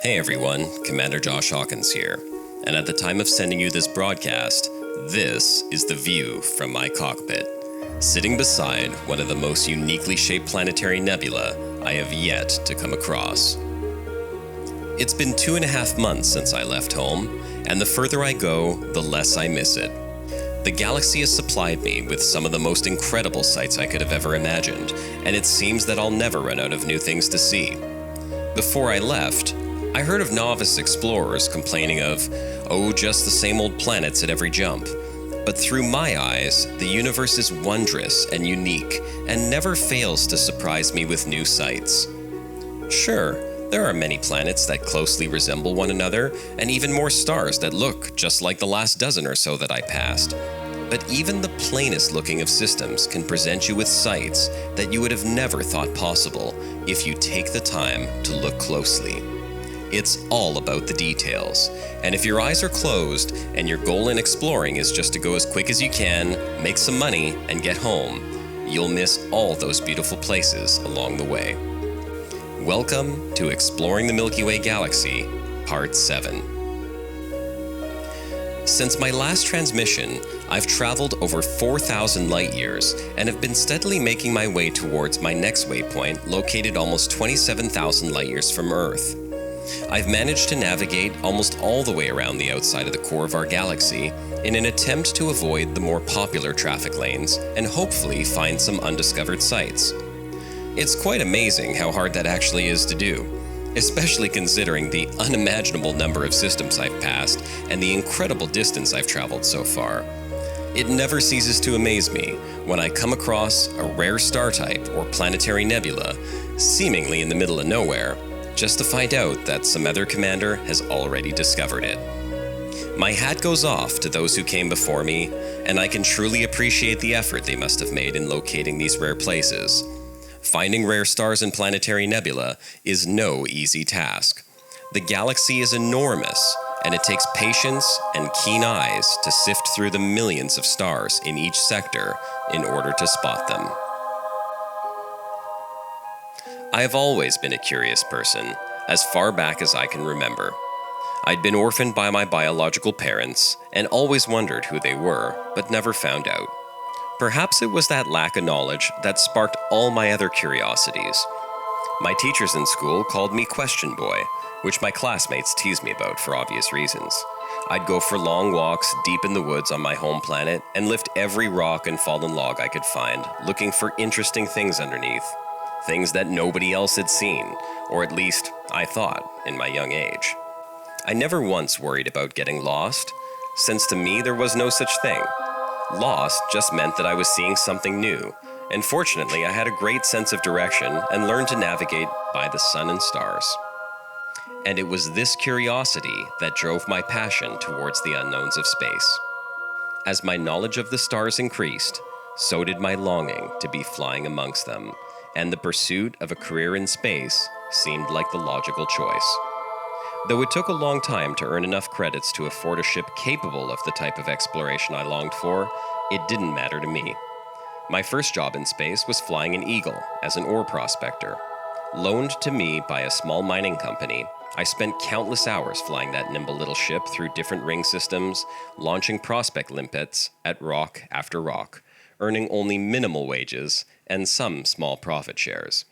Hey everyone, Commander Josh Hawkins here, and at the time of sending you this broadcast, this is the view from my cockpit, sitting beside one of the most uniquely shaped planetary nebula I have yet to come across. It's been 2.5 months since I left home, and the further I go, the less I miss it. The galaxy has supplied me with some of the most incredible sights I could have ever imagined, and it seems that I'll never run out of new things to see. Before I left, I heard of novice explorers complaining of, just the same old planets at every jump. But through my eyes, the universe is wondrous and unique, and never fails to surprise me with new sights. Sure, there are many planets that closely resemble one another, and even more stars that look just like the last dozen or so that I passed. But even the plainest looking of systems can present you with sights that you would have never thought possible if you take the time to look closely. It's all about the details, and if your eyes are closed and your goal in exploring is just to go as quick as you can, make some money, and get home, you'll miss all those beautiful places along the way. Welcome to Exploring the Milky Way Galaxy, Part 7. Since my last transmission, I've traveled over 4,000 light years and have been steadily making my way towards my next waypoint located almost 27,000 light years from Earth. I've managed to navigate almost all the way around the outside of the core of our galaxy in an attempt to avoid the more popular traffic lanes and hopefully find some undiscovered sites. It's quite amazing how hard that actually is to do, especially considering the unimaginable number of systems I've passed and the incredible distance I've traveled so far. It never ceases to amaze me when I come across a rare star type or planetary nebula, seemingly in the middle of nowhere, just to find out that some other commander has already discovered it. My hat goes off to those who came before me, and I can truly appreciate the effort they must have made in locating these rare places. Finding rare stars and planetary nebula is no easy task. The galaxy is enormous, and it takes patience and keen eyes to sift through the millions of stars in each sector in order to spot them. I have always been a curious person, as far back as I can remember. I'd been orphaned by my biological parents, and always wondered who they were, but never found out. Perhaps it was that lack of knowledge that sparked all my other curiosities. My teachers in school called me Question Boy, which my classmates teased me about for obvious reasons. I'd go for long walks deep in the woods on my home planet and lift every rock and fallen log I could find, looking for interesting things underneath. Things that nobody else had seen, or at least I thought in my young age. I never once worried about getting lost, since to me there was no such thing. Lost just meant that I was seeing something new, and fortunately I had a great sense of direction and learned to navigate by the sun and stars. And it was this curiosity that drove my passion towards the unknowns of space. As my knowledge of the stars increased, so did my longing to be flying amongst them, and the pursuit of a career in space seemed like the logical choice. Though it took a long time to earn enough credits to afford a ship capable of the type of exploration I longed for, it didn't matter to me. My first job in space was flying an Eagle as an ore prospector. Loaned to me by a small mining company, I spent countless hours flying that nimble little ship through different ring systems, launching prospect limpets at rock after rock, earning only minimal wages and some small profit shares.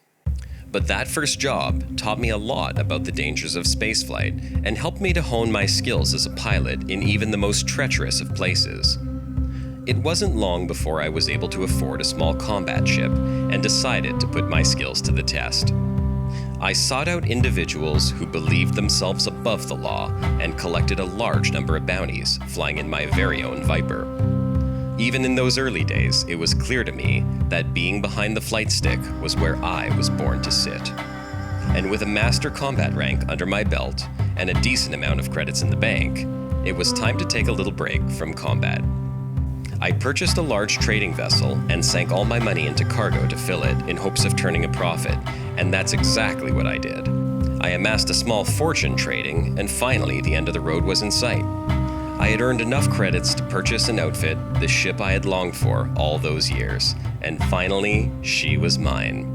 But that first job taught me a lot about the dangers of spaceflight and helped me to hone my skills as a pilot in even the most treacherous of places. It wasn't long before I was able to afford a small combat ship and decided to put my skills to the test. I sought out individuals who believed themselves above the law and collected a large number of bounties, flying in my very own Viper. Even in those early days, it was clear to me that being behind the flight stick was where I was born to sit. And with a master combat rank under my belt and a decent amount of credits in the bank, it was time to take a little break from combat. I purchased a large trading vessel and sank all my money into cargo to fill it in hopes of turning a profit, and that's exactly what I did. I amassed a small fortune trading, and finally the end of the road was in sight. I had earned enough credits to purchase and outfit the ship I had longed for all those years, and finally, she was mine.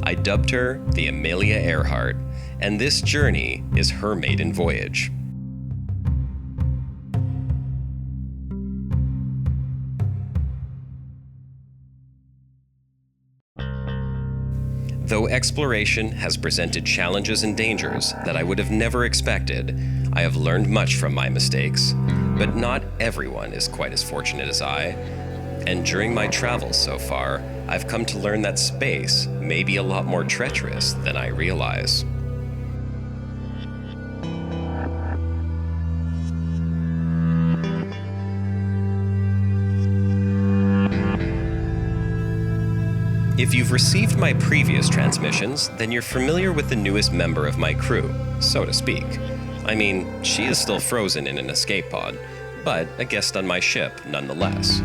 I dubbed her the Amelia Earhart, and this journey is her maiden voyage. Though exploration has presented challenges and dangers that I would have never expected, I have learned much from my mistakes, but not everyone is quite as fortunate as I. And during my travels so far, I've come to learn that space may be a lot more treacherous than I realize. If you've received my previous transmissions, then you're familiar with the newest member of my crew, so to speak. I mean, she is still frozen in an escape pod, but a guest on my ship nonetheless.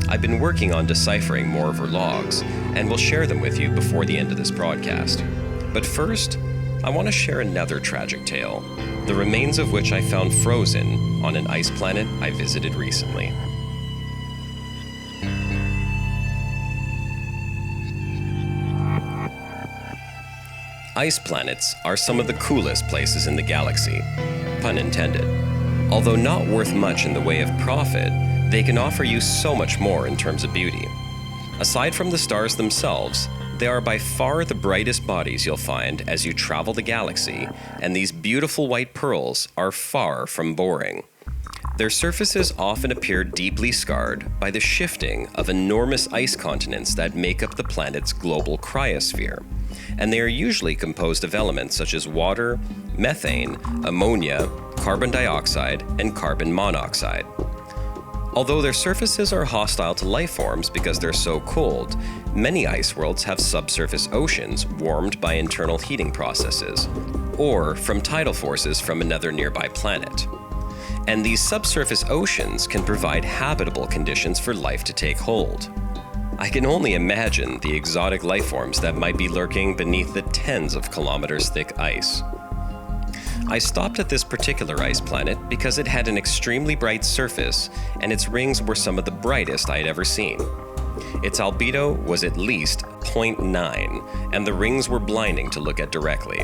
I've been working on deciphering more of her logs, and will share them with you before the end of this broadcast. But first, I want to share another tragic tale, the remains of which I found frozen on an ice planet I visited recently. Ice planets are some of the coolest places in the galaxy, pun intended. Although not worth much in the way of profit, they can offer you so much more in terms of beauty. Aside from the stars themselves, they are by far the brightest bodies you'll find as you travel the galaxy, and these beautiful white pearls are far from boring. Their surfaces often appear deeply scarred by the shifting of enormous ice continents that make up the planet's global cryosphere, and they are usually composed of elements such as water, methane, ammonia, carbon dioxide, and carbon monoxide. Although their surfaces are hostile to life forms because they're so cold, many ice worlds have subsurface oceans warmed by internal heating processes, or from tidal forces from another nearby planet. And these subsurface oceans can provide habitable conditions for life to take hold. I can only imagine the exotic life forms that might be lurking beneath the tens of kilometers thick ice. I stopped at this particular ice planet because it had an extremely bright surface, and its rings were some of the brightest I had ever seen. Its albedo was at least 0.9, and the rings were blinding to look at directly.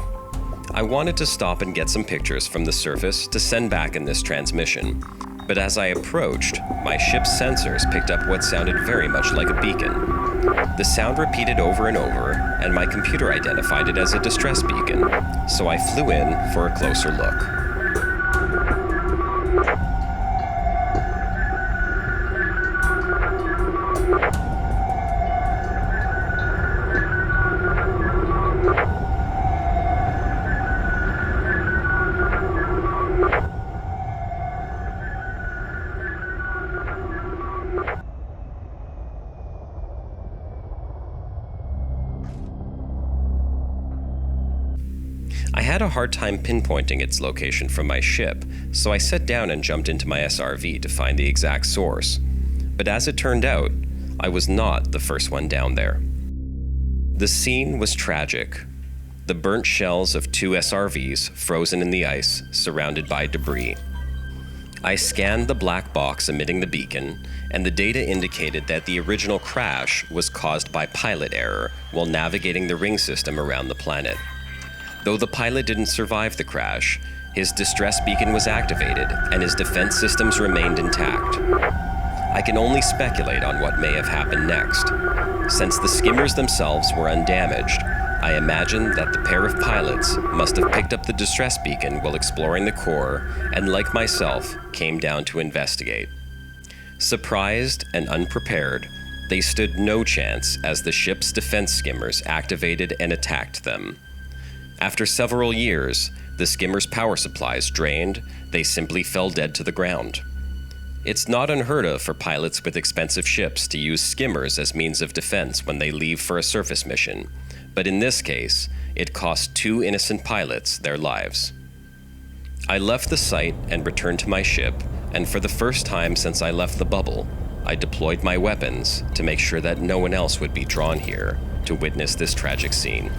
I wanted to stop and get some pictures from the surface to send back in this transmission, but as I approached, my ship's sensors picked up what sounded very much like a beacon. The sound repeated over and over, and my computer identified it as a distress beacon, so I flew in for a closer look. I had a hard time pinpointing its location from my ship, so I sat down and jumped into my SRV to find the exact source. But as it turned out, I was not the first one down there. The scene was tragic. The burnt shells of 2 SRVs frozen in the ice, surrounded by debris. I scanned the black box emitting the beacon, and the data indicated that the original crash was caused by pilot error while navigating the ring system around the planet. Though the pilot didn't survive the crash, his distress beacon was activated and his defense systems remained intact. I can only speculate on what may have happened next. Since the skimmers themselves were undamaged, I imagine that the pair of pilots must have picked up the distress beacon while exploring the core and, like myself, came down to investigate. Surprised and unprepared, they stood no chance as the ship's defense skimmers activated and attacked them. After several years, the skimmers' power supplies drained, they simply fell dead to the ground. It's not unheard of for pilots with expensive ships to use skimmers as means of defense when they leave for a surface mission, but in this case, it cost 2 innocent pilots their lives. I left the site and returned to my ship, and for the first time since I left the bubble, I deployed my weapons to make sure that no one else would be drawn here to witness this tragic scene.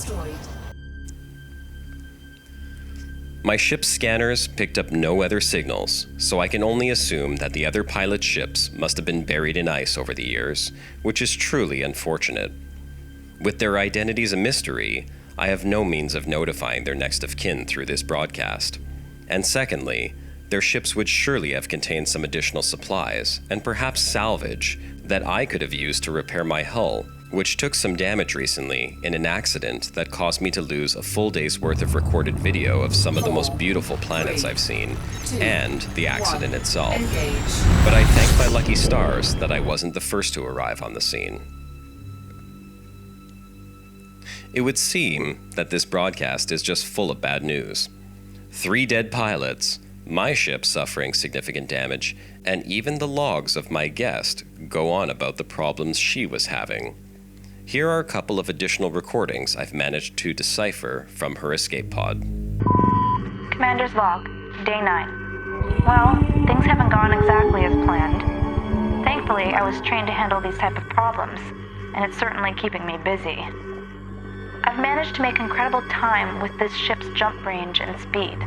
destroyed. My ship's scanners picked up no other signals, so I can only assume that the other pilot's ships must have been buried in ice over the years, which is truly unfortunate. With their identities a mystery, I have no means of notifying their next of kin through this broadcast. And secondly, their ships would surely have contained some additional supplies, and perhaps salvage, that I could have used to repair my hull, which took some damage recently in an accident that caused me to lose a full day's worth of recorded video of some of the most beautiful planets I've seen, and the accident itself. But I thank my lucky stars that I wasn't the first to arrive on the scene. It would seem that this broadcast is just full of bad news. 3 dead pilots, my ship suffering significant damage, and even the logs of my guest go on about the problems she was having. Here are a couple of additional recordings I've managed to decipher from her escape pod. Commander's log, day 9. Well, things haven't gone exactly as planned. Thankfully, I was trained to handle these type of problems, and it's certainly keeping me busy. I've managed to make incredible time with this ship's jump range and speed.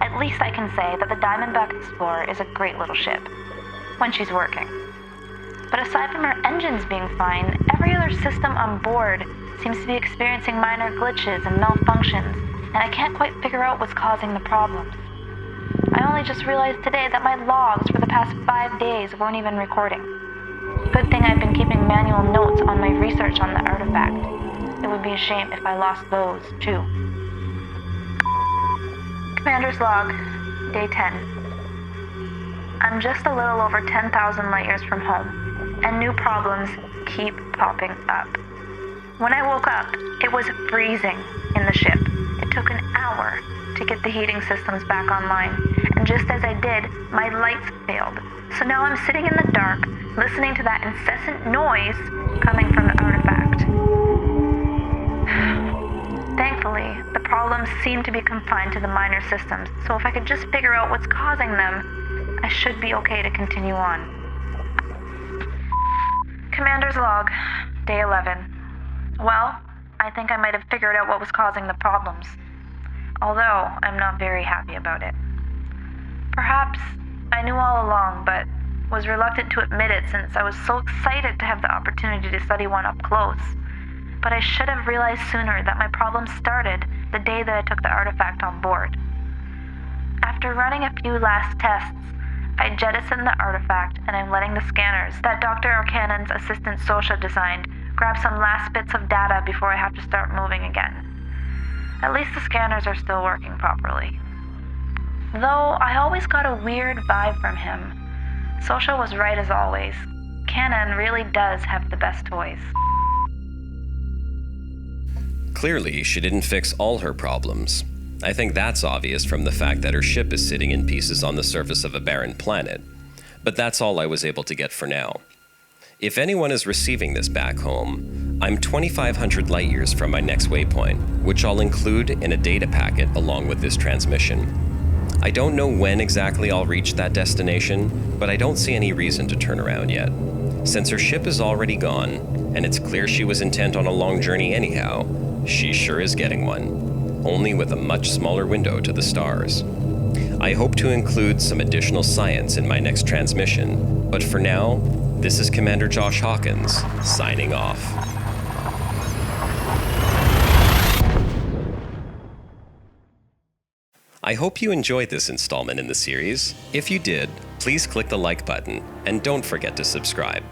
At least I can say that the Diamondback Explorer is a great little ship, when she's working. But aside from her engines being fine, every other system on board seems to be experiencing minor glitches and malfunctions, and I can't quite figure out what's causing the problems. I only just realized today that my logs for the past 5 days weren't even recording. Good thing I've been keeping manual notes on my research on the artifact. It would be a shame if I lost those, too. Commander's log, day 10. I'm just a little over 10,000 light years from home, and new problems keep popping up. When I woke up, it was freezing in the ship. It took an hour to get the heating systems back online, and just as I did, my lights failed. So now I'm sitting in the dark, listening to that incessant noise coming from the artifact. Thankfully, the problems seem to be confined to the minor systems, so if I could just figure out what's causing them, I should be okay to continue on. Commander's log, day 11. Well, I think I might have figured out what was causing the problems, although I'm not very happy about it. Perhaps I knew all along, but was reluctant to admit it since I was so excited to have the opportunity to study one up close. But I should have realized sooner that my problems started the day that I took the artifact on board. After running a few last tests, I jettisoned the artifact, and I'm letting the scanners that Dr. Arcanon's assistant Sosha designed grab some last bits of data before I have to start moving again. At least the scanners are still working properly. Though I always got a weird vibe from him. Sosha was right as always. Cannon really does have the best toys. Clearly, she didn't fix all her problems. I think that's obvious from the fact that her ship is sitting in pieces on the surface of a barren planet. But that's all I was able to get for now. If anyone is receiving this back home, I'm 2,500 light years from my next waypoint, which I'll include in a data packet along with this transmission. I don't know when exactly I'll reach that destination, but I don't see any reason to turn around yet. Since her ship is already gone, and it's clear she was intent on a long journey anyhow, she sure is getting one, only with a much smaller window to the stars. I hope to include some additional science in my next transmission, but for now, this is Commander Josh Hawkins, signing off. I hope you enjoyed this installment in the series. If you did, please click the like button, and don't forget to subscribe.